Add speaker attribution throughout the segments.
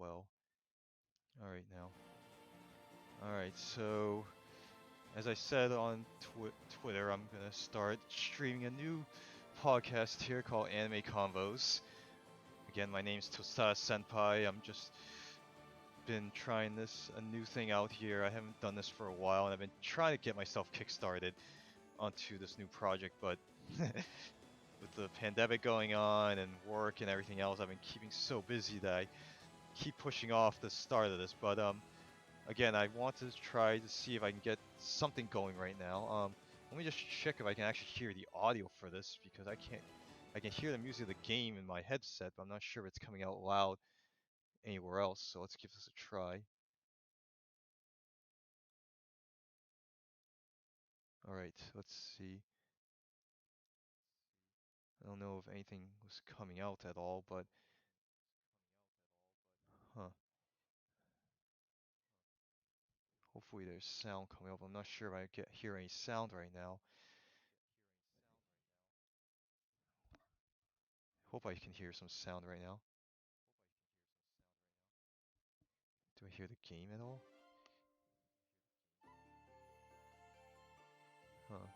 Speaker 1: well. Alright now. Alright, so as I said on Twitter, I'm gonna start streaming a new podcast here called Anime Convos. Again, my name's Tostada Senpai. I'm just been trying a new thing out here. I haven't done this for a while, and I've been trying to get myself kickstarted onto this new project, but with the pandemic going on and work and everything else, I've been keeping so busy that I keep pushing off the start of this. But again, I want to try to see if I can get something going right now. Let me just check if I can actually hear the audio for this because I can't. I can hear the music of the game in my headset, but I'm not sure if it's coming out loud anywhere else. So let's give this a try. All right, let's see. I don't know if anything was coming out at all, but huh. Hopefully there's sound coming up. I'm not sure if I get hear any sound right now. Hope I can hear some sound right now. Do I hear the game at all? Huh.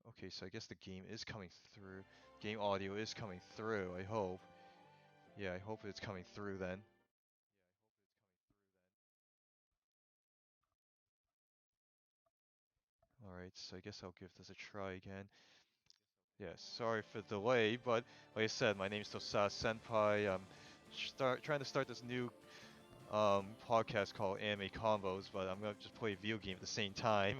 Speaker 1: Okay, so I guess the game is coming through. Game audio is coming through, I hope. Yeah, I hope it's coming through then. Alright, so I guess I'll give this a try again. Yeah, sorry for the delay, but like I said, my name's Tosada Senpai. I'm trying to start this new podcast called Anime Combos, but I'm gonna just play a video game at the same time.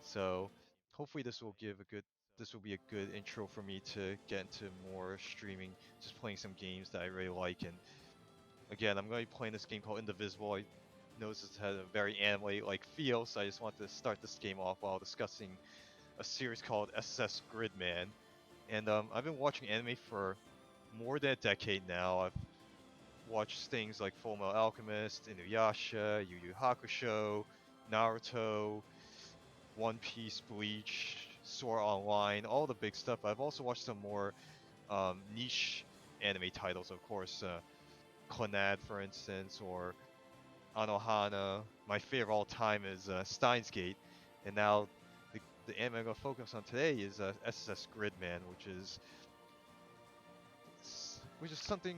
Speaker 1: So hopefully this will be a good intro for me to get into more streaming, just playing some games that I really like. And again, I'm gonna be playing this game called Indivisible. I noticed it had a very anime-like feel, so I just want to start this game off while discussing a series called SSSS.Gridman. And I've been watching anime for more than a decade now. I've watched things like Fullmetal Alchemist, Inuyasha, Yu Yu Hakusho, Naruto, One Piece, Bleach, Sword Online, all the big stuff. I've also watched some more niche anime titles, of course, Clannad, for instance, or Anohana. My favorite of all time is Steins Gate, and now the anime I'm gonna focus on today is SSS.Gridman, which is something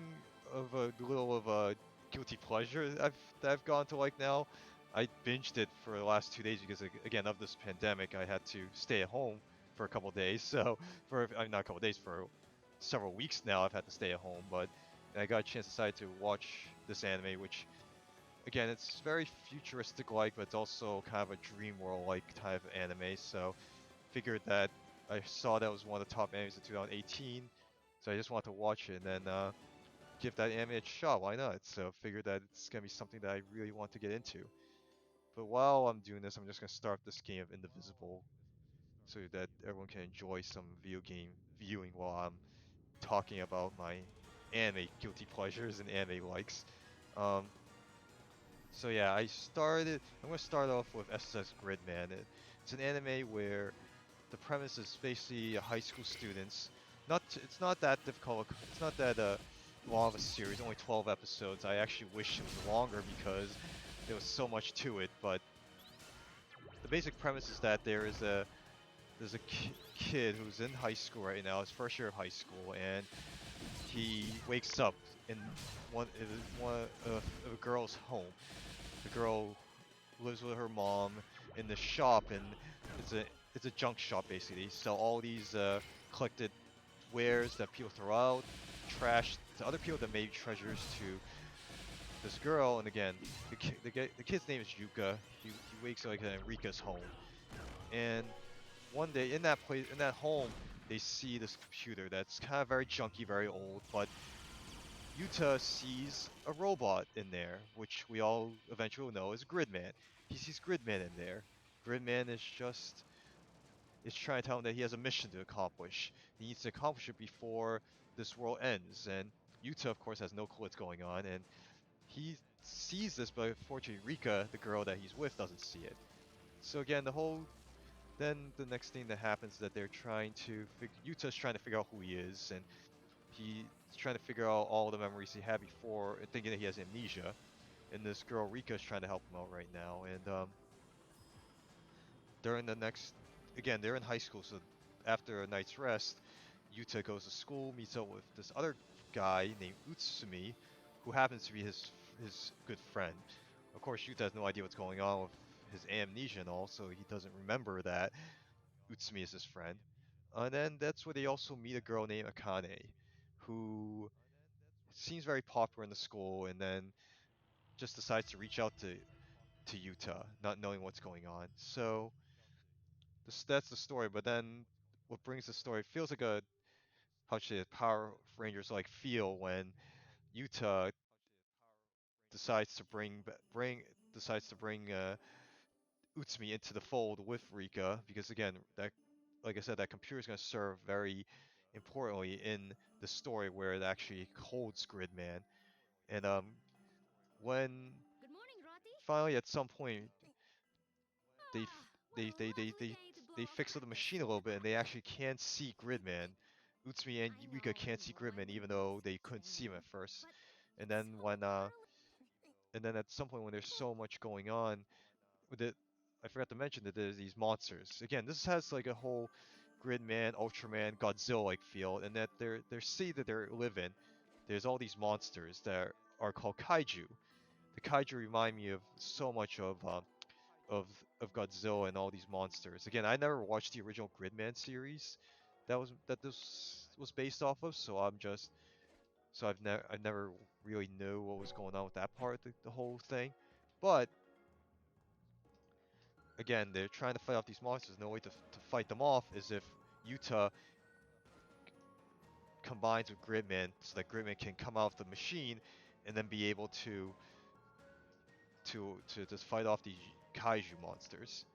Speaker 1: of a little of a guilty pleasure that I've gone to like now. I binged it for the last 2 days because again of this pandemic. I had to stay at home for a couple days. So for not a couple days, for several weeks now I've had to stay at home. But I got a chance to decide to watch this anime, which again it's very futuristic like, but it's also kind of a dream world like type of anime. So figured that I saw that was one of the top animes of 2018, so I just wanted to watch it and then give that anime a shot. Why not? So figured that it's gonna be something that I really want to get into. But while I'm doing this, I'm just gonna start this game of Indivisible so that everyone can enjoy some video game viewing while I'm talking about my anime guilty pleasures and anime likes. Um, so yeah, I'm gonna start off with SSS Gridman. It's an anime where the premise is basically high school students. It's not that difficult. It's not that long of a series. Only 12 episodes. I actually wish it was longer because there was so much to it. But the basic premise is that there's a kid who's in high school right now, his first year of high school, and he wakes up in one of a girl's home. The girl lives with her mom in the shop, and it's a junk shop basically. They sell all these collected wares that people throw out, trash to other people that made treasures to this girl. And again, the kid's name is Yuka. He wakes up like in Rika's home, and one day in that home, they see this computer that's kind of very junky, very old, but Yuta sees a robot in there, which we all eventually know is Gridman. He sees Gridman in there. Gridman is trying to tell him that he has a mission to accomplish. He needs to accomplish it before this world ends. And Yuta, of course, has no clue what's going on, and he sees this, but unfortunately, Rika, the girl that he's with, doesn't see it. So again, then the next thing that happens is that they're trying to Yuta's trying to figure out who he is, and he's trying to figure out all the memories he had before, and thinking that he has amnesia. And this girl Rika is trying to help him out right now. And during the next, again, they're in high school, so after a night's rest, Yuta goes to school, meets up with this other guy named Utsumi, who happens to be his good friend. Of course, Yuta has no idea what's going on with his amnesia and all, so he doesn't remember that Utsumi is his friend. And then that's where they also meet a girl named Akane, who seems very popular in the school, and then just decides to reach out to Yuta, not knowing what's going on. So that's the story. But then what brings the story feels like a how should I say it, Power Rangers like feel when Yuta decides to bring decides to bring Utsumi into the fold with Rika because again that like I said that computer is going to serve very importantly in the story where it actually holds Gridman. And when
Speaker 2: Good morning, Roti.
Speaker 1: finally at some point they f-
Speaker 2: Well,
Speaker 1: they they
Speaker 2: lovely
Speaker 1: they
Speaker 2: day to blow
Speaker 1: they
Speaker 2: off
Speaker 1: fix up the
Speaker 2: Atlas.
Speaker 1: machine a little bit and they actually can see Gridman. Utsumi and
Speaker 2: I
Speaker 1: Rika
Speaker 2: know,
Speaker 1: can't see
Speaker 2: I
Speaker 1: Gridman even
Speaker 2: wouldn't want to
Speaker 1: though they
Speaker 2: speak to
Speaker 1: couldn't see him
Speaker 2: anyone,
Speaker 1: at first.
Speaker 2: but
Speaker 1: And
Speaker 2: it's
Speaker 1: then
Speaker 2: so
Speaker 1: when
Speaker 2: early.
Speaker 1: and then at some point when there's so much going on with it, I forgot to mention that there's these monsters. Again, this has like a whole Gridman, Ultraman, Godzilla like feel, and that they're city that they're live in. There's all these monsters that are called kaiju. The kaiju remind me of so much of of Godzilla and all these monsters. Again, I never watched the original Gridman series that this was based off of, so I never really knew what was going on with that part of the whole thing. But again, they're trying to fight off these monsters. No way to fight them off is if Yuta combines with Gridman so that Gridman can come out of the machine and then be able to just fight off these kaiju monsters.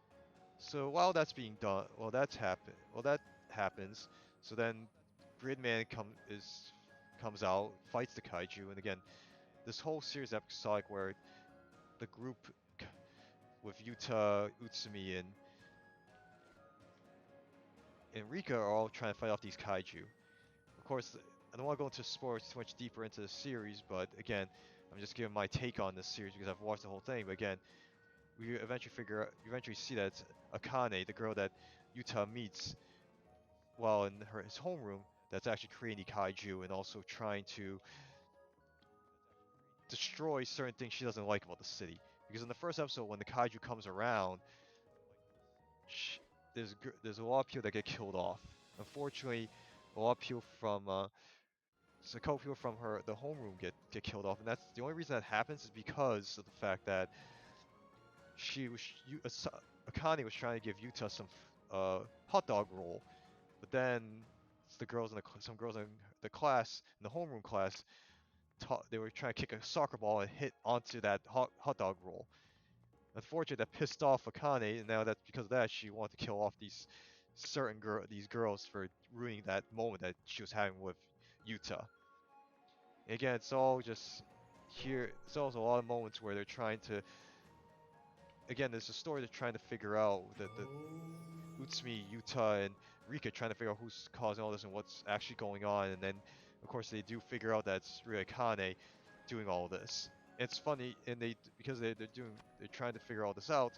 Speaker 1: So while that's being done, well that happens. So then Gridman comes out, fights the kaiju, and again, this whole series episodic where the group with Yuta, Utsumi, and Rika are all trying to fight off these kaiju. Of course, I don't want to go into sports too much deeper into the series, but again, I'm just giving my take on this series because I've watched the whole thing. But again, we eventually see that it's Akane, the girl that Yuta meets while in his homeroom, that's actually creating kaiju and also trying to destroy certain things she doesn't like about the city. Because in the first episode, when the kaiju comes around, sh there's a lot of people that get killed off. Unfortunately, a lot of people from so a couple people from the homeroom get killed off, and that's the only reason that happens is because of the fact that she was Akane was trying to give Yuta some hot dog roll, but then the girls in some girls in the class in the homeroom class they were trying to kick a soccer ball and hit onto that hot dog roll. Unfortunately, that pissed off Akane, and now that's because of that she wanted to kill off these girls for ruining that moment that she was having with Yuta. And again, it's all just here. It's also a lot of moments where they're trying to. Again, there's a story they're trying to figure out. The Utsumi, Yuta, and Rika trying to figure out who's causing all this and what's actually going on. And then, of course, they do figure out that it's really Kane doing all this. It's funny, and because they're trying to figure all this out.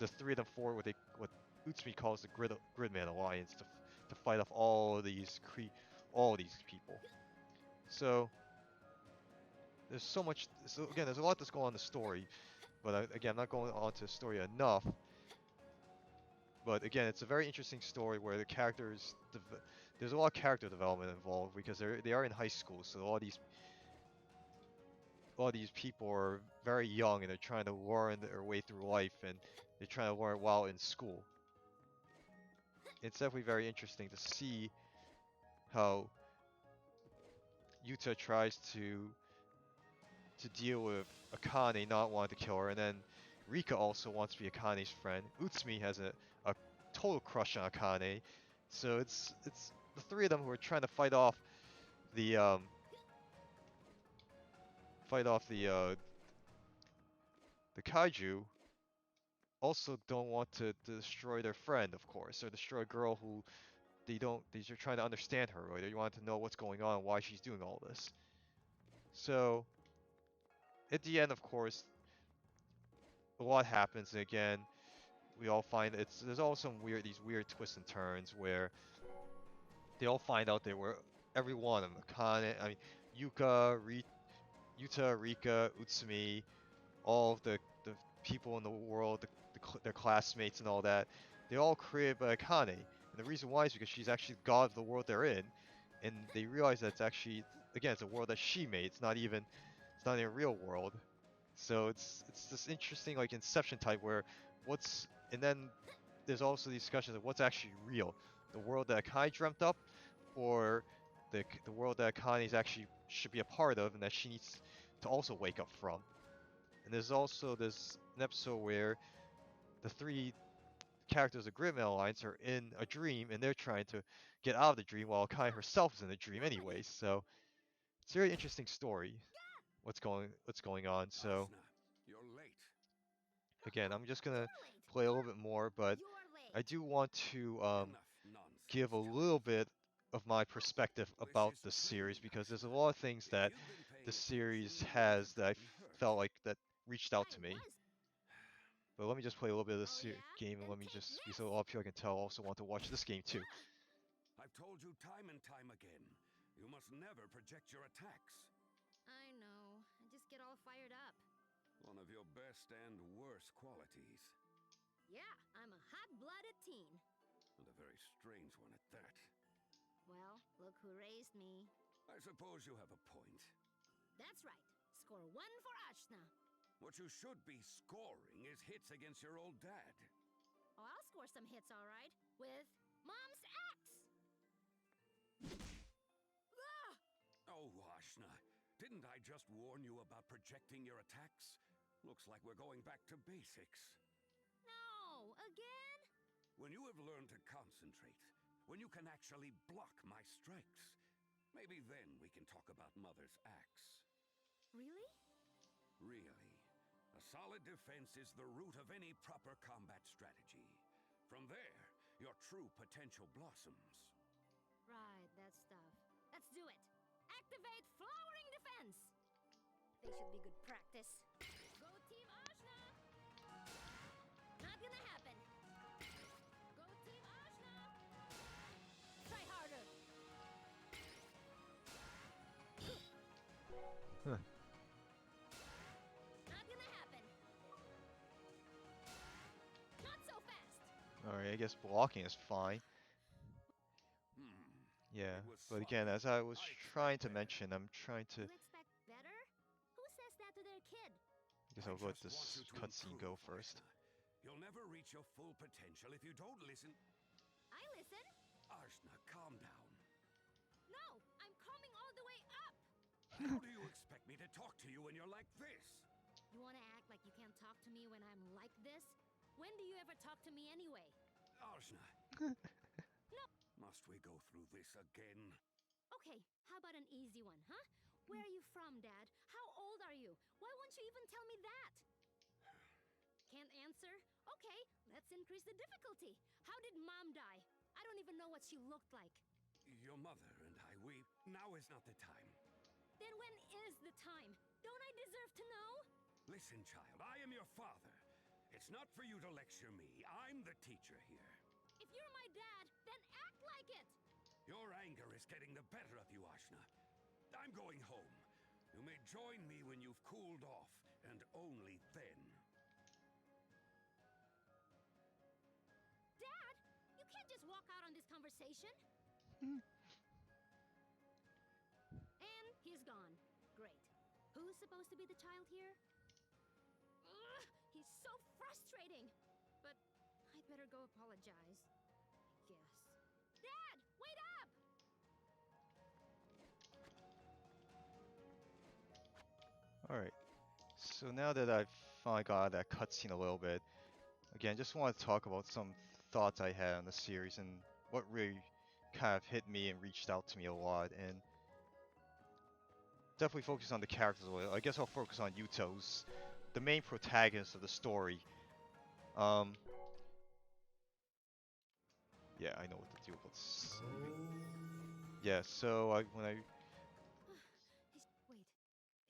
Speaker 1: The three of them form what Utsumi calls the Gridman Alliance to fight off all these people. So there's so much. So again, there's a lot that's going on in the story, but again, I'm not going on to the story enough. But again, it's a very interesting story where there's a lot of character development involved because they are in high school, so a lot of these people are very young and they're trying to learn their way through life and they're trying to learn while in school. It's definitely very interesting to see how Yuta tries to deal with Akane not wanting to kill her, and then Rika also wants to be Akane's friend. Utsumi has a total crush on Akane, so it's the three of them who are trying to the um fight off the kaiju. Also, don't want to destroy their friend, of course, or destroy a girl who they're trying to understand her, right? They want to know what's going on, why she's doing all this. So at the end, of course, a lot happens. And again, we all find there's all some these weird twists and turns where they all find out they were every one of them. Akane, I mean, Yuta, Rika, Utsumi, all of the people in the world, their classmates and all that, they all created by Akane. And the reason why is because she's actually the god of the world they're in, and they realize that it's actually, again, it's a world that she made. It's not a real world. So it's this interesting like Inception type where and then there's also these discussions of what's actually real, the world that Akane dreamt up, or the world that Akane is actually should be a part of, and that she needs to also wake up from. And there's also an episode where the three characters of Gridman Alliance are in a dream, and they're trying to get out of the dream while Akane herself is in the dream anyway. So it's a very interesting story. What's going on? So
Speaker 2: You're late.
Speaker 1: again, I'm just gonna play a little bit more, but I do want to give a little bit of my perspective about the series because there's a lot of things that the series has that I felt like that reached out to me. But let me just play a little bit of this game, and let me just, because a lot of people I can tell also want to watch this game too.
Speaker 2: I've told you time and time again, you must never project your attacks.
Speaker 3: I know. I just get all fired up.
Speaker 2: One of your best and worst qualities.
Speaker 3: Yeah, I'm a hot-blooded teen.
Speaker 2: And a very strange one at that.
Speaker 3: Well, look who raised me.
Speaker 2: I suppose you have a point.
Speaker 3: That's right. Score 1 for Ashna.
Speaker 2: What you should be scoring is hits against your old dad.
Speaker 3: Oh, I'll score some hits, all right. With Mom's axe. Ah!
Speaker 2: Oh, Ashna, didn't I just warn you about projecting your attacks? Looks like we're going back to basics.
Speaker 3: No, again?
Speaker 2: When you have learned to concentrate, when you can actually block my strikes, maybe then we can talk about Mother's axe.
Speaker 3: Really?
Speaker 2: Really. A solid defense is the root of any proper combat strategy. From there, your true potential blossoms.
Speaker 3: Right, that stuff. Let's do it. Activate Flowering Defense. They should be good practice. Go Team Ashna! Not gonna happen. Go Team Ashna! Try harder.
Speaker 1: Huh.
Speaker 3: Not gonna happen. Not so fast.
Speaker 1: Alright, I guess blocking is fine. Yeah, but again, as I was trying to mention, I'm trying to...
Speaker 3: You expect better? Who says that to their kid?
Speaker 1: I guess I'll let this cutscene go first.
Speaker 2: You'll never reach your full potential if you don't listen.
Speaker 3: I listen.
Speaker 2: Ashna, calm down.
Speaker 3: No, I'm coming all the way up.
Speaker 2: How do you expect me to talk to you when you're like this?
Speaker 3: You want to act like you can't talk to me when I'm like this? When do you ever talk to me anyway?
Speaker 2: Ashna.
Speaker 3: No.
Speaker 2: Must we go through this again?
Speaker 3: Okay, how about an easy one, huh? Where are you from, Dad? How old are you? Why won't you even tell me that? Can't answer? Okay, let's increase the difficulty. How did Mom die? I don't even know what she looked like.
Speaker 2: Your mother and we... Now is not the time.
Speaker 3: Then when is the time? Don't I deserve to know?
Speaker 2: Listen, child, I am your father. It's not for you to lecture me. I'm the teacher here.
Speaker 3: If you're my dad, then act like it!
Speaker 2: Your anger is getting the better of you, Ashna. I'm going home. You may join me when you've cooled off, and only then.
Speaker 3: Dad, you can't just walk out on this conversation. And he's gone. Great. Who's supposed to be the child here? Ugh, he's so frustrating. But I'd better go apologize. I guess. Dad, wait up!
Speaker 1: Alright, so now that I've finally got out of that cutscene a little bit, again, just want to talk about some thoughts I had on the series and what really kind of hit me and reached out to me a lot, and definitely focus on the characters a little. I guess I'll focus on Yuto, who's the main protagonist of the story. Yeah, I know what to do. Yeah, so when I
Speaker 3: Wait,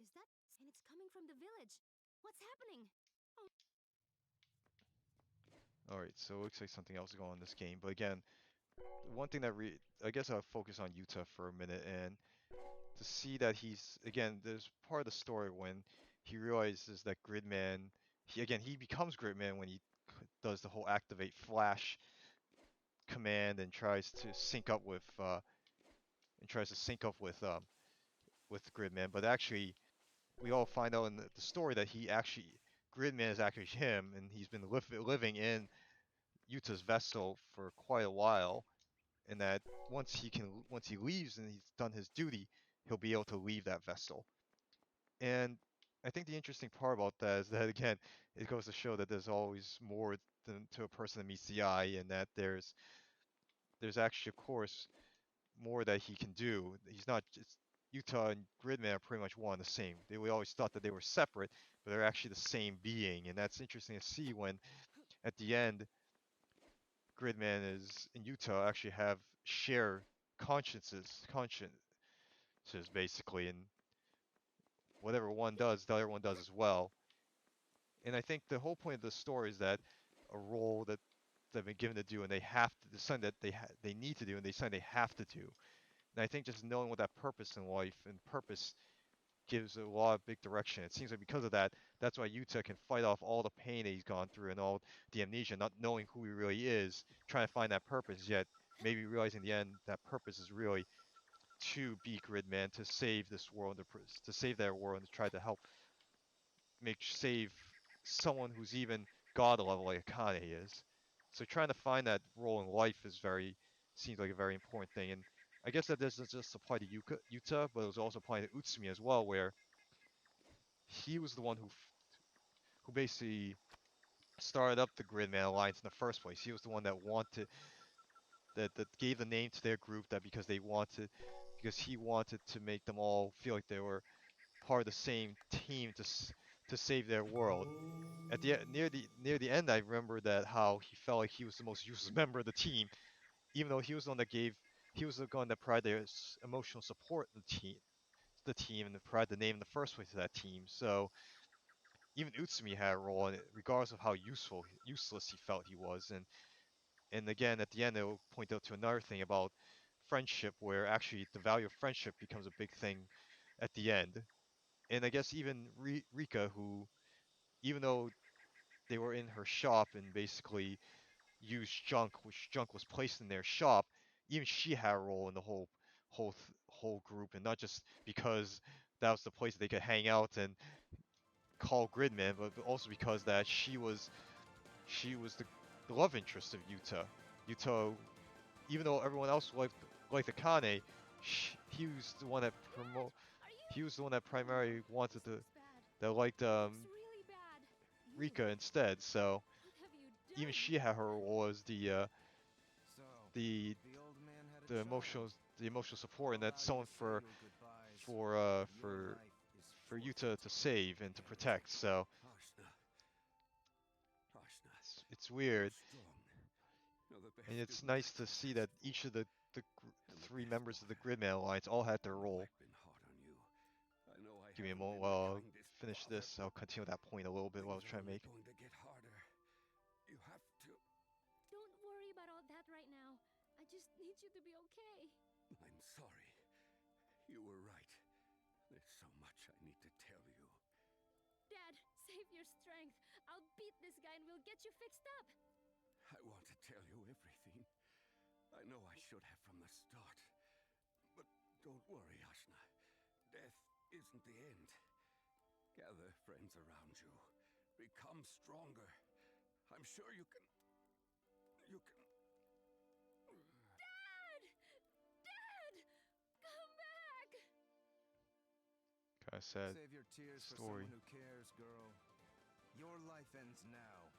Speaker 3: is that? And it's coming from the village. What's happening? Oh,
Speaker 1: all right, so it looks like something else is going on in this game. But again, one thing that I guess I'll focus on Yuta for a minute and to see that he's again. There's part of the story when he realizes that Gridman. He becomes Gridman when he does the whole activate flash command and tries to sync up with Gridman. But actually, we all find out in the story that Gridman is actually him, and he's been living in Yuta's vessel for quite a while, and that once he leaves and he's done his duty, he'll be able to leave that vessel. And I think the interesting part about that is that again, it goes to show that there's always more than to a person that meets the eye, and that there's actually, of course, more that he can do. He's not just Utah and Gridman are pretty much one and the same. We always thought that they were separate, but they're actually the same being, and that's interesting to see when at the end Gridman is and Utah actually have share consciences basically, and whatever one does, the other one does as well. And I think the whole point of the story is that a role that they've been given to do, and they have to, the something that they need to do, and something they have to do. And I think just knowing what that purpose in life and purpose gives a lot of big direction. It seems like because of that, that's why Yuta can fight off all the pain that he's gone through and all the amnesia, not knowing who he really is, trying to find that purpose, yet maybe realizing in the end that purpose is really to be Gridman, to save this world, to save their world, and to try to help save someone who's even god level like Akane is. So trying to find that role in life seems like a very important thing. And I guess that doesn't just apply to Yuta, but it was also applying to Utsumi as well, where he was the one who basically started up the Gridman Alliance in the first place. He was the one that gave the name to their group, that because he wanted to make them all feel like they were part of the same team to save their world. At the near the end, I remember that how he felt like he was the most useless member of the team, even though he was the one that provided emotional support in the team, and provided the name in the first place to that team. So even Utsumi had a role in it, regardless of how useless he felt he was. And again, at the end, they'll point out to another thing about friendship, where actually the value of friendship becomes a big thing at the end. And I guess even Rika, who, even though they were in her shop and basically used junk, which junk was placed in their shop, even she had a role in the whole group, and not just because that was the place they could hang out and call Gridman, but also because that she was the love interest of Yuta. Yuta, even though everyone else liked Akane, he was the one that
Speaker 3: Dad, are
Speaker 1: he
Speaker 3: you?
Speaker 1: was the one that primarily wanted
Speaker 3: This
Speaker 1: to
Speaker 3: looks bad.
Speaker 1: that liked
Speaker 3: Looks really bad. You.
Speaker 1: Rika instead. So
Speaker 3: What have you
Speaker 1: even
Speaker 3: done?
Speaker 1: she had her role as
Speaker 4: So,
Speaker 1: the
Speaker 4: the old man had a
Speaker 1: the
Speaker 4: child.
Speaker 1: emotional support, and
Speaker 4: I'll
Speaker 1: that's
Speaker 4: allow you
Speaker 1: someone
Speaker 4: to say your goodbyes,
Speaker 1: for
Speaker 4: but
Speaker 1: uh
Speaker 4: your
Speaker 1: for
Speaker 4: life is
Speaker 1: for
Speaker 4: forfeit.
Speaker 1: Yuta to save and to protect. So
Speaker 2: Ashna. Ashna.
Speaker 1: it's weird,
Speaker 2: You're strong. You're the best
Speaker 1: and
Speaker 2: in
Speaker 1: it's
Speaker 2: the
Speaker 1: nice
Speaker 2: life
Speaker 1: to
Speaker 2: of
Speaker 1: see that
Speaker 2: best
Speaker 1: each of
Speaker 2: boy.
Speaker 1: the
Speaker 2: And the
Speaker 1: three
Speaker 2: best
Speaker 1: members of the
Speaker 2: boy.
Speaker 1: Gridman Alliance all had their
Speaker 2: I know
Speaker 1: role.
Speaker 2: I've been hard on you. I know I
Speaker 1: Give me a
Speaker 2: haven't
Speaker 1: moment
Speaker 2: been the
Speaker 1: while I'll
Speaker 2: kindest
Speaker 1: finish
Speaker 2: father,
Speaker 1: this. I'll continue that point a little bit while I was
Speaker 2: things are
Speaker 1: trying to
Speaker 2: only
Speaker 1: make.
Speaker 2: going to get harder. You have to.
Speaker 3: Don't worry about all that right now. I just need you to be okay.
Speaker 2: I'm sorry. You were right. There's so much I need to tell you.
Speaker 3: Dad, save your strength. I'll beat this guy and we'll get you fixed up.
Speaker 2: I want to tell you everything. I know I should have from the start. But don't worry, Ashna. Death isn't the end. Gather friends around you. Become stronger. I'm sure you can. You can.
Speaker 3: Dad! Dad! Come back!
Speaker 1: Kind of sad
Speaker 4: Save your tears for
Speaker 1: story.
Speaker 4: someone who cares, girl. Your life ends now,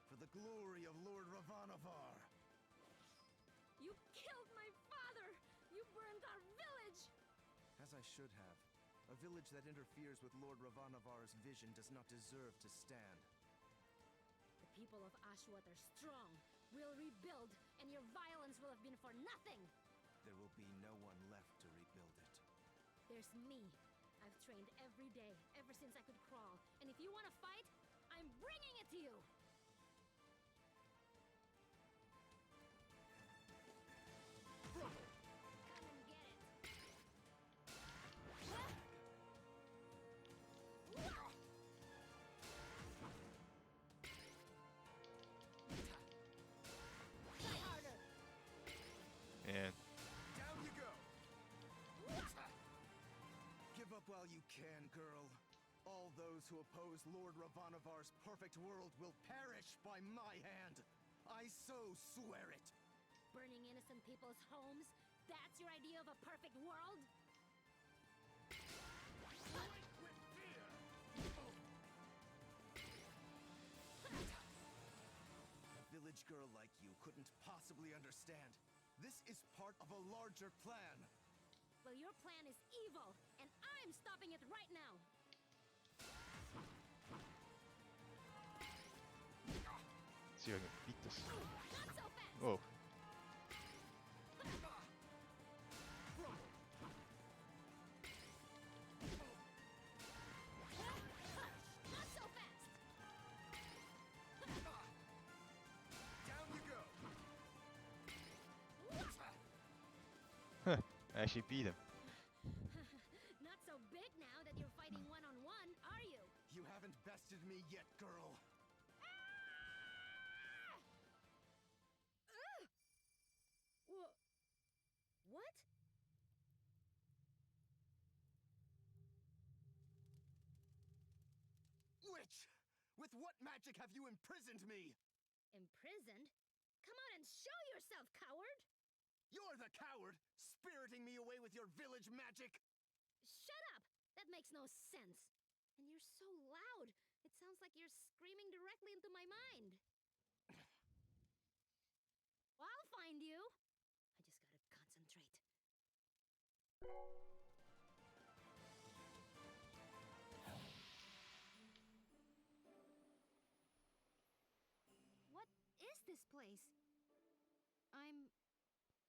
Speaker 4: for the glory of Lord Ravanavar.
Speaker 3: You killed my father! You burned our village!
Speaker 4: As I should have. A village that interferes with Lord Ravanavar's vision does not deserve to stand.
Speaker 3: The people of Ashwat are strong. We'll rebuild, and your violence will have been for nothing.
Speaker 4: There will be no one left to rebuild it.
Speaker 3: There's me. I've trained every day, ever since I could crawl. And if you want to fight, I'm bringing it to you! Come and get it. Try harder.
Speaker 1: And
Speaker 4: Down you go! Give up while you can, girl. All those who oppose Lord Ravanavar's perfect world will perish by my hand. I so swear it.
Speaker 3: Burning innocent people's homes? That's your idea of a perfect world?
Speaker 4: A village girl like you couldn't possibly understand. This is part of a larger plan.
Speaker 3: Well, your plan is evil, and I'm stopping it right now.
Speaker 1: see if I can beat this.
Speaker 3: Not so fast.
Speaker 1: Whoa.
Speaker 3: Not so fast.
Speaker 4: Down you go.
Speaker 1: I actually beat him.
Speaker 3: Not so big now that you're fighting one-on-one, are you?
Speaker 4: You haven't bested me yet, girl.
Speaker 3: What?
Speaker 4: Witch! With what magic have you imprisoned me?
Speaker 3: Imprisoned? Come on and show yourself, coward!
Speaker 4: You're the coward, spiriting me away with your village magic.
Speaker 3: Shut up! That makes no sense. And you're so loud. It sounds like you're screaming directly into my mind. Well, I'll find you. I just gotta concentrate. What is this place? I'm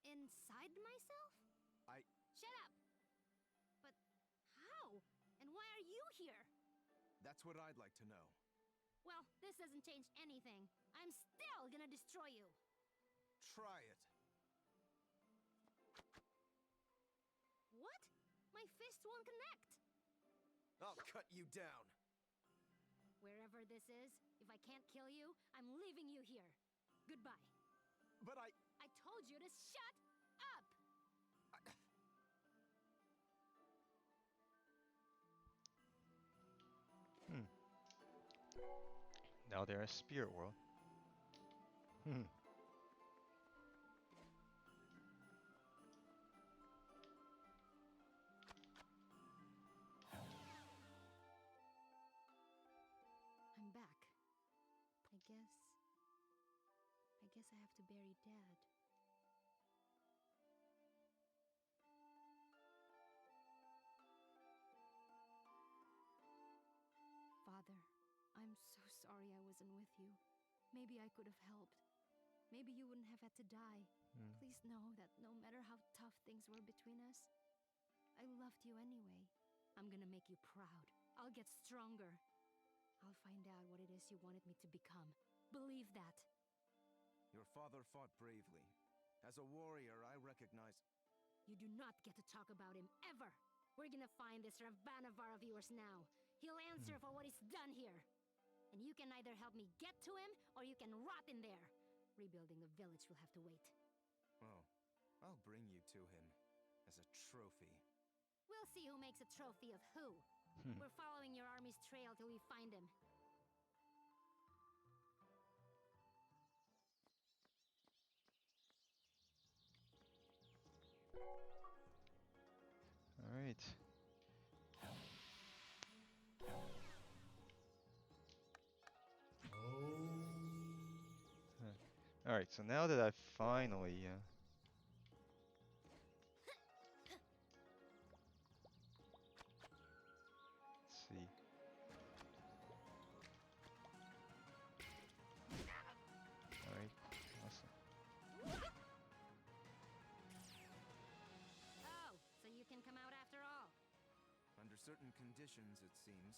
Speaker 3: inside myself? Shut up! But how? And why are you here?
Speaker 4: That's what I'd like to know.
Speaker 3: Well, this doesn't change anything. I'm still gonna destroy you.
Speaker 4: Try it.
Speaker 3: What? My fist won't connect.
Speaker 4: I'll cut you down.
Speaker 3: Wherever this is, if I can't kill you, I'm leaving you here. Goodbye.
Speaker 4: But
Speaker 3: I told you to shut up!
Speaker 1: Now they're in spirit world.
Speaker 3: I'm back. I guess I have to bury Dad. Father, I'm so sorry I wasn't with you. Maybe I could have helped. Maybe you wouldn't have had to die. Please know that no matter how tough things were between us, I loved you anyway. I'm gonna make you proud. I'll get stronger. I'll find out what it is you wanted me to become. Believe that.
Speaker 4: your father fought bravely. As a warrior, I recognize...
Speaker 3: You do not get to talk about him ever. We're gonna find this Ravanavar of yours now. He'll answer for what he's done here. And you can either help me get to him, or you can rot in there. Rebuilding the village will have to wait.
Speaker 4: Oh, I'll bring you to him as a trophy.
Speaker 3: We'll see who makes a trophy of who. We're following your army's trail till we find him.
Speaker 1: All right. All right. So now that I've finally let's see. All right. Awesome.
Speaker 4: certain conditions, it seems.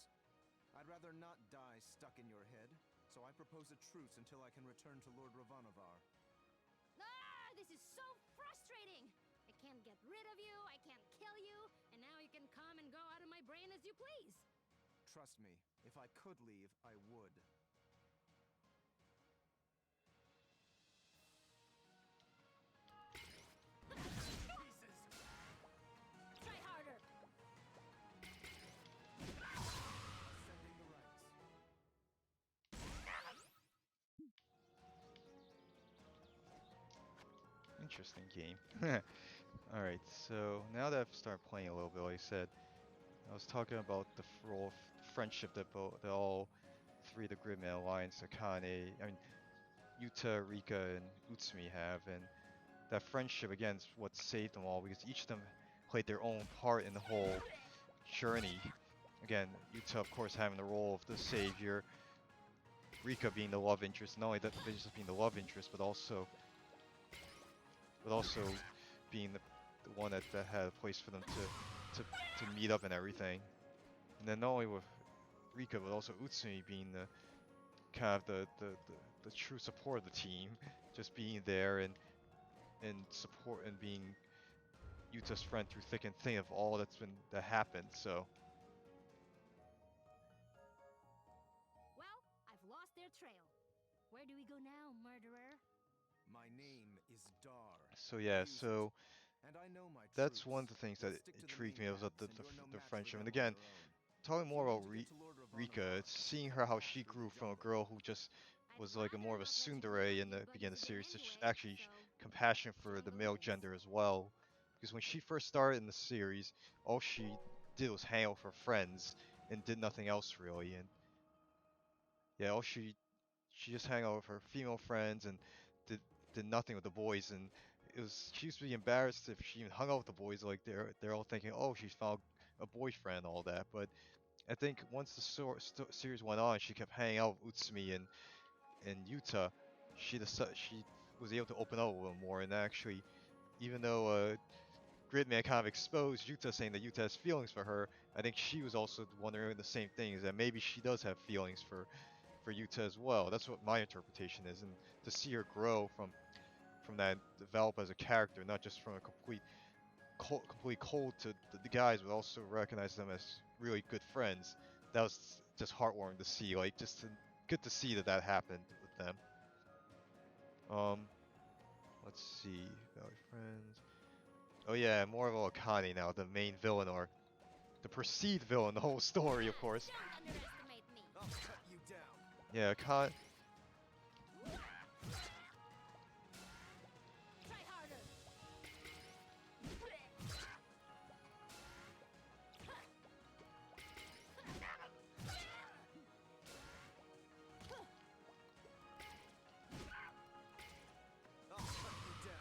Speaker 4: I'd rather not die stuck in your head, so I propose a truce until I can return to Lord Ravanovar.
Speaker 3: Ah, this is so frustrating! I can't get rid of you, I can't kill you, and now you can come and go out of my brain as you please.
Speaker 4: Trust me, if I could leave, I would.
Speaker 3: Try harder!
Speaker 4: Sending the rights.
Speaker 1: Interesting game. Alright, so now that I've started playing a little bit, like I said, I was talking about the role of friendship that all three of the Gridman Alliance, Akane, I mean, Yuta, Rika, and Utsumi have, and that friendship, again, is what saved them all, because each of them played their own part in the whole journey. Again, Yuta, of course, having the role of the savior, Rika being the love interest, not only that just being the love interest, but also being the one that had a place for them to meet up and everything. And then not only with Rika, but also Utsumi being the kind of the true support of the team, just being there and support and being Yuta's friend through thick and thin of all that happened. So
Speaker 3: Well, I've lost their trail. Where do we go now, murderer?
Speaker 4: My name is Dar.
Speaker 1: yeah,
Speaker 4: Use
Speaker 1: so
Speaker 4: it. And I know my
Speaker 1: that's
Speaker 4: truths.
Speaker 1: one of the things that
Speaker 4: Let's stick to the
Speaker 1: intrigued
Speaker 4: main
Speaker 1: me was
Speaker 4: path,
Speaker 1: the
Speaker 4: since you're no
Speaker 1: the
Speaker 4: match for
Speaker 1: friendship.
Speaker 4: them
Speaker 1: And
Speaker 4: on
Speaker 1: again,
Speaker 4: your own.
Speaker 1: talking
Speaker 4: If
Speaker 1: more
Speaker 4: you
Speaker 1: about
Speaker 4: want to get to Lord
Speaker 1: Rika,
Speaker 4: Ravanovar,
Speaker 1: it's seeing
Speaker 4: take
Speaker 1: her
Speaker 4: a
Speaker 1: how
Speaker 4: path
Speaker 1: she
Speaker 4: through
Speaker 1: grew
Speaker 4: the
Speaker 1: from a
Speaker 4: jungle.
Speaker 1: girl who just
Speaker 3: I'd
Speaker 1: was like a more of a
Speaker 3: rather not let you
Speaker 1: tsundere in
Speaker 3: find
Speaker 1: the
Speaker 3: these
Speaker 1: beginning of
Speaker 3: buggies
Speaker 1: the series to
Speaker 3: again
Speaker 1: actually
Speaker 3: anyway, so
Speaker 1: compassion for the
Speaker 3: jungle
Speaker 1: male
Speaker 3: it is.
Speaker 1: gender as well. Because when she first started in the series, all she did was hang out with her friends and did nothing else really. And yeah, all she just hang out with her female friends and did did nothing with the boys. And she used to be embarrassed if she even hung out with the boys. Like they're all thinking, oh, she's found a boyfriend, all that. But I think once the series went on, she kept hanging out with Utsumi and Yuta. She was able to open up a little more, and actually, even though Gridman kind of exposed Yuta, saying that Yuta has feelings for her, I think she was also wondering the same thing, is that maybe she does have feelings for Yuta as well. That's what my interpretation is, and to see her grow from that, develop as a character, not just from a complete cold to the guys, but also recognize them as really good friends. That was just heartwarming to see. Like, good to see that happened with them. Um, let's see, Valley Friends. Oh yeah, more of Akane now, the main villain, or the perceived villain, the whole story, of course.
Speaker 3: Don't underestimate me.
Speaker 4: I'll cut you down.
Speaker 1: Yeah, Akane.
Speaker 3: Try harder.
Speaker 4: I'll cut you down.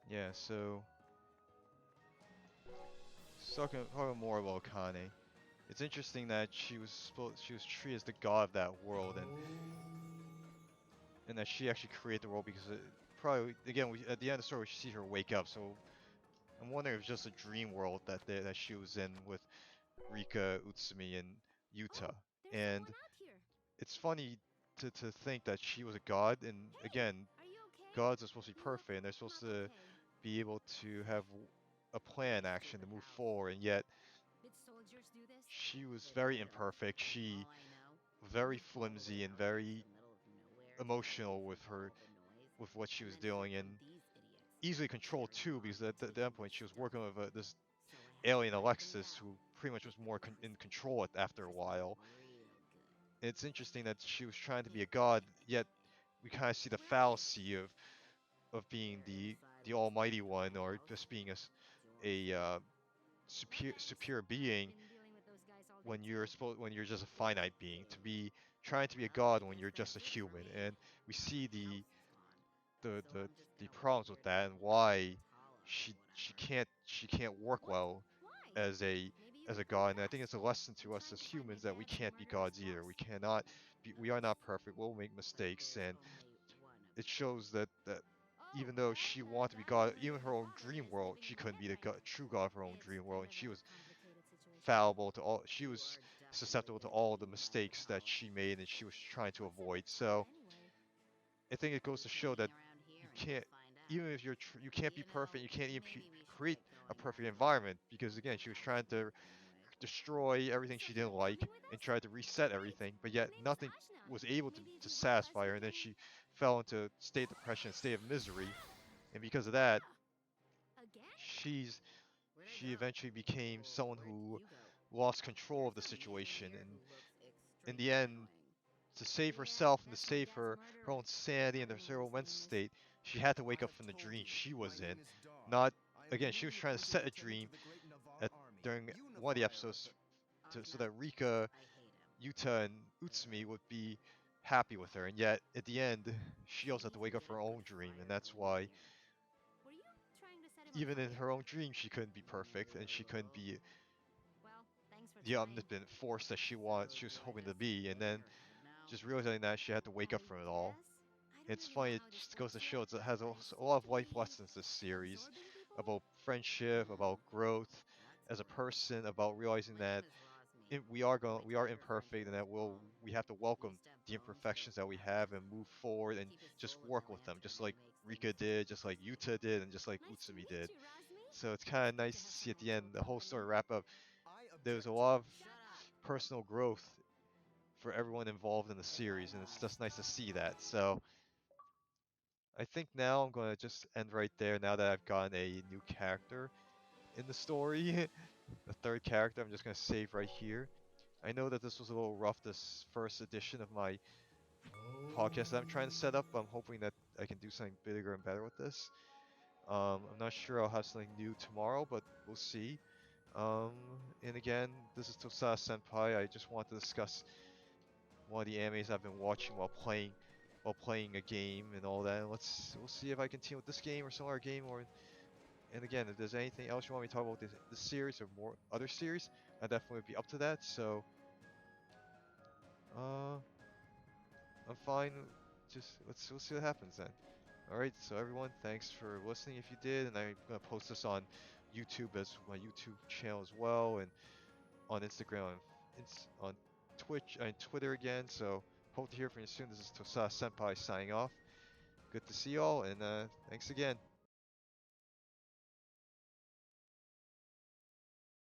Speaker 1: Yeah, so talking more about Akane. It's interesting that she was treated as the god of that world, and that she actually created the world because probably again at the end of the story we see her wake up. So I'm wondering if it's just a dream world that she was in with Rika, Utsumi, and Yuta.
Speaker 3: Oh, there's
Speaker 1: And
Speaker 3: someone out here.
Speaker 1: it's funny to think that she was a god, and
Speaker 3: Hey,
Speaker 1: again,
Speaker 3: are you okay?
Speaker 1: gods are supposed to be
Speaker 3: You
Speaker 1: perfect, and they're
Speaker 3: look
Speaker 1: supposed
Speaker 3: not
Speaker 1: to
Speaker 3: okay.
Speaker 1: be able to have a plan action to move forward, and yet
Speaker 3: Did soldiers do this?
Speaker 1: she was
Speaker 3: They
Speaker 1: very
Speaker 3: might have.
Speaker 1: imperfect.
Speaker 3: For
Speaker 1: She
Speaker 3: all I know.
Speaker 1: very
Speaker 3: Moved all the way
Speaker 1: flimsy and
Speaker 3: out here to
Speaker 1: very
Speaker 3: the middle of nowhere,
Speaker 1: emotional
Speaker 3: away
Speaker 1: with
Speaker 3: from
Speaker 1: her
Speaker 3: all the noise,
Speaker 1: with what she
Speaker 3: and
Speaker 1: was
Speaker 3: then here
Speaker 1: doing, and
Speaker 3: come these idiots.
Speaker 1: easily controlled
Speaker 3: Carrying
Speaker 1: too,
Speaker 3: on
Speaker 1: because
Speaker 3: and
Speaker 1: at
Speaker 3: taking
Speaker 1: that
Speaker 3: my
Speaker 1: point she was
Speaker 3: stuff.
Speaker 1: working with this
Speaker 3: So I had to
Speaker 1: alien
Speaker 3: hunt them
Speaker 1: Alexis,
Speaker 3: down.
Speaker 1: who pretty much was more
Speaker 3: That was
Speaker 1: in control after a
Speaker 3: just got
Speaker 1: while.
Speaker 3: real good.
Speaker 1: It's interesting that she was trying to be a
Speaker 3: Yeah.
Speaker 1: god, yet we kind of see the
Speaker 3: Where are you?
Speaker 1: fallacy of being
Speaker 3: They're
Speaker 1: the
Speaker 3: inside this
Speaker 1: almighty
Speaker 3: jungle
Speaker 1: one, or
Speaker 3: house.
Speaker 1: just being
Speaker 3: Do you want me
Speaker 1: a
Speaker 3: to show you? No
Speaker 1: superior
Speaker 3: thanks.
Speaker 1: superior being
Speaker 3: Been dealing with those guys all day
Speaker 1: when
Speaker 3: too.
Speaker 1: when you're just a finite being, to be trying to be a
Speaker 3: Well,
Speaker 1: god
Speaker 3: I
Speaker 1: when
Speaker 3: guess
Speaker 1: you're just
Speaker 3: that's
Speaker 1: a
Speaker 3: it for
Speaker 1: human.
Speaker 3: me.
Speaker 1: And we see
Speaker 3: My house is gone.
Speaker 1: the
Speaker 3: So
Speaker 1: the
Speaker 3: I'm just
Speaker 1: the
Speaker 3: gonna wait
Speaker 1: problems
Speaker 3: here
Speaker 1: with
Speaker 3: till
Speaker 1: that,
Speaker 3: I
Speaker 1: and
Speaker 3: meet up with
Speaker 1: why
Speaker 3: Tala or
Speaker 1: she she can't work
Speaker 3: What?
Speaker 1: well
Speaker 3: Why?
Speaker 1: as a
Speaker 3: Maybe you
Speaker 1: as a
Speaker 3: could play
Speaker 1: god, and I think
Speaker 3: fast
Speaker 1: it's a lesson to
Speaker 3: and
Speaker 1: us
Speaker 3: try
Speaker 1: as
Speaker 3: to find my
Speaker 1: humans that we
Speaker 3: dad's
Speaker 1: can't be
Speaker 3: murderous
Speaker 1: gods either.
Speaker 3: boss.
Speaker 1: We cannot be, we are not perfect. We'll make mistakes, and it shows that
Speaker 3: Oh,
Speaker 1: even though
Speaker 3: well,
Speaker 1: she
Speaker 3: turns
Speaker 1: wanted to be
Speaker 3: out
Speaker 1: god,
Speaker 3: your
Speaker 1: even her own
Speaker 3: father
Speaker 1: dream
Speaker 3: is
Speaker 1: world,
Speaker 3: living
Speaker 1: she
Speaker 3: in
Speaker 1: couldn't be the
Speaker 3: heaven.
Speaker 1: true god of her own
Speaker 3: It's
Speaker 1: dream
Speaker 3: a
Speaker 1: world,
Speaker 3: bit
Speaker 1: and
Speaker 3: of
Speaker 1: she
Speaker 3: a
Speaker 1: was
Speaker 3: complicated situation.
Speaker 1: fallible to all. She
Speaker 3: You
Speaker 1: was
Speaker 3: are definitely
Speaker 1: susceptible to
Speaker 3: living
Speaker 1: all
Speaker 3: in
Speaker 1: the
Speaker 3: heaven,
Speaker 1: mistakes that
Speaker 3: Carlos.
Speaker 1: she made, and she was trying to
Speaker 3: What's in
Speaker 1: avoid.
Speaker 3: it for you
Speaker 1: So
Speaker 3: anyway?
Speaker 1: I think it goes
Speaker 3: Keep
Speaker 1: to show
Speaker 3: hanging
Speaker 1: that
Speaker 3: around here
Speaker 1: you
Speaker 3: and you'll
Speaker 1: can't,
Speaker 3: find out.
Speaker 1: even if you can't be
Speaker 3: You know,
Speaker 1: perfect, you can't even
Speaker 3: maybe we should
Speaker 1: create
Speaker 3: get
Speaker 1: a
Speaker 3: going
Speaker 1: perfect
Speaker 3: after
Speaker 1: environment,
Speaker 3: all.
Speaker 1: because again, she was
Speaker 3: I
Speaker 1: trying
Speaker 3: should
Speaker 1: to
Speaker 3: go anyway.
Speaker 1: destroy everything
Speaker 3: So
Speaker 1: she didn't
Speaker 3: you're
Speaker 1: like
Speaker 3: coming with
Speaker 1: and
Speaker 3: us?
Speaker 1: try to reset
Speaker 3: Great.
Speaker 1: everything, but
Speaker 3: My
Speaker 1: yet
Speaker 3: name is
Speaker 1: nothing
Speaker 3: Ashna.
Speaker 1: was able
Speaker 3: Maybe if
Speaker 1: to
Speaker 3: you help us,
Speaker 1: satisfy
Speaker 3: we
Speaker 1: her, and then
Speaker 3: can.
Speaker 1: she fell into state depression, state of misery, and because of that,
Speaker 3: Again?
Speaker 1: she's
Speaker 3: Where'd I
Speaker 1: she
Speaker 3: go?
Speaker 1: eventually became
Speaker 3: Or
Speaker 1: someone
Speaker 3: where'd
Speaker 1: who
Speaker 3: you go?
Speaker 1: lost control of
Speaker 3: There's
Speaker 1: the
Speaker 3: a man
Speaker 1: situation,
Speaker 3: here
Speaker 1: and
Speaker 3: who looks
Speaker 1: in the
Speaker 3: extremely
Speaker 1: end,
Speaker 3: annoying.
Speaker 1: to save
Speaker 3: Yeah,
Speaker 1: herself and to
Speaker 3: that's my
Speaker 1: save
Speaker 3: dad's
Speaker 1: her
Speaker 3: murderer.
Speaker 1: own sanity and
Speaker 3: I don't know
Speaker 1: her
Speaker 3: what
Speaker 1: own
Speaker 3: his
Speaker 1: mental
Speaker 3: name is.
Speaker 1: state, she had to wake
Speaker 4: I
Speaker 1: up
Speaker 4: have
Speaker 1: from the
Speaker 4: told
Speaker 1: dream
Speaker 4: you,
Speaker 1: she
Speaker 4: my
Speaker 1: was in.
Speaker 4: name is Dar.
Speaker 1: Not
Speaker 4: I am the
Speaker 1: again, she was
Speaker 4: newly
Speaker 1: trying to
Speaker 4: appointed
Speaker 1: set a
Speaker 4: lieutenant to
Speaker 1: dream
Speaker 4: the great Navarre
Speaker 1: at
Speaker 4: army,
Speaker 1: during one of the
Speaker 4: unifier of
Speaker 1: episodes
Speaker 4: the.
Speaker 1: so
Speaker 3: Ashna.
Speaker 1: that Rika,
Speaker 3: I hate him.
Speaker 1: Yuta, and Utsumi would be happy with her, and yet at the end, she also had to
Speaker 3: Can't
Speaker 1: wake
Speaker 3: even
Speaker 1: up
Speaker 3: get
Speaker 1: for
Speaker 3: a
Speaker 1: her own
Speaker 3: good
Speaker 1: dream, and
Speaker 3: fire
Speaker 1: that's
Speaker 3: going in
Speaker 1: why
Speaker 3: here. Were you trying to set him on
Speaker 1: even in
Speaker 3: fire?
Speaker 1: her own dream, she couldn't be perfect, and she couldn't be
Speaker 3: Well, thanks for
Speaker 1: the
Speaker 3: trying.
Speaker 1: omnipotent force that
Speaker 3: So
Speaker 1: she was
Speaker 3: do I
Speaker 1: hoping to
Speaker 3: just
Speaker 1: be, and
Speaker 3: get in
Speaker 1: then
Speaker 3: your head now?
Speaker 1: just realizing that she had to wake up
Speaker 3: I
Speaker 1: from it all.
Speaker 3: guess. I don't
Speaker 1: It's
Speaker 3: really know
Speaker 1: funny, it
Speaker 3: how this
Speaker 1: just goes
Speaker 3: works
Speaker 1: to
Speaker 3: yet,
Speaker 1: show it has
Speaker 3: but I
Speaker 1: a
Speaker 3: seem
Speaker 1: lot of
Speaker 3: to
Speaker 1: life
Speaker 3: be
Speaker 1: lessons, this series,
Speaker 3: absorbing people.
Speaker 1: about friendship, about
Speaker 3: Oh,
Speaker 1: growth
Speaker 3: that's
Speaker 1: as a
Speaker 3: boring.
Speaker 1: person, about realizing
Speaker 3: My name
Speaker 1: that
Speaker 3: is Rosmi. My
Speaker 1: we are
Speaker 3: childhood friend
Speaker 1: imperfect,
Speaker 3: here
Speaker 1: and
Speaker 3: was
Speaker 1: that
Speaker 3: Guam.
Speaker 1: we have to
Speaker 3: We
Speaker 1: welcome
Speaker 3: used to have
Speaker 1: the
Speaker 3: bones for
Speaker 1: imperfections that we have
Speaker 3: battles.
Speaker 1: and move forward and
Speaker 3: Keep his
Speaker 1: just
Speaker 3: soul in my
Speaker 1: work with them,
Speaker 3: lantern
Speaker 1: just
Speaker 3: when he
Speaker 1: like
Speaker 3: makes
Speaker 1: Rika
Speaker 3: things.
Speaker 1: did, just like Yuta did, and just like
Speaker 3: Nice to
Speaker 1: Utsumi
Speaker 3: meet
Speaker 1: did.
Speaker 3: you, Rosmi.
Speaker 1: So it's kind of
Speaker 3: It's good
Speaker 1: nice
Speaker 3: to
Speaker 1: to
Speaker 3: have
Speaker 1: see at
Speaker 3: someone
Speaker 1: the
Speaker 3: so
Speaker 1: end the whole story
Speaker 3: competent.
Speaker 1: wrap up.
Speaker 4: I
Speaker 1: There's a
Speaker 4: object.
Speaker 1: lot of
Speaker 3: Shut up.
Speaker 1: personal growth for everyone involved in the series, and it's just nice to see that. So I think now I'm gonna just end right there. Now that I've gotten a new character in the story, the third character, I'm just gonna save right here. I know that this was a little rough, this first edition of my podcast that I'm trying to set up, but I'm hoping that I can do something bigger and better with this. I'm not sure I'll have something new tomorrow, but we'll see. And again, this is Tosada Senpai. I just want to discuss one of the animes I've been watching while playing a game and all that. We'll see if I continue with this game or some other game, or and again, if there's anything else you want me to talk about this series or more other series, I definitely would be up to that. So uh I'm fine. Just we'll see what happens then. Alright, so everyone, thanks for listening if you did, and I'm gonna post this on YouTube as my YouTube channel as well, and on Instagram, on Twitch and Twitter again. So hope to hear from you soon. This is Tosada Senpai signing off. Good to see y'all, and thanks again.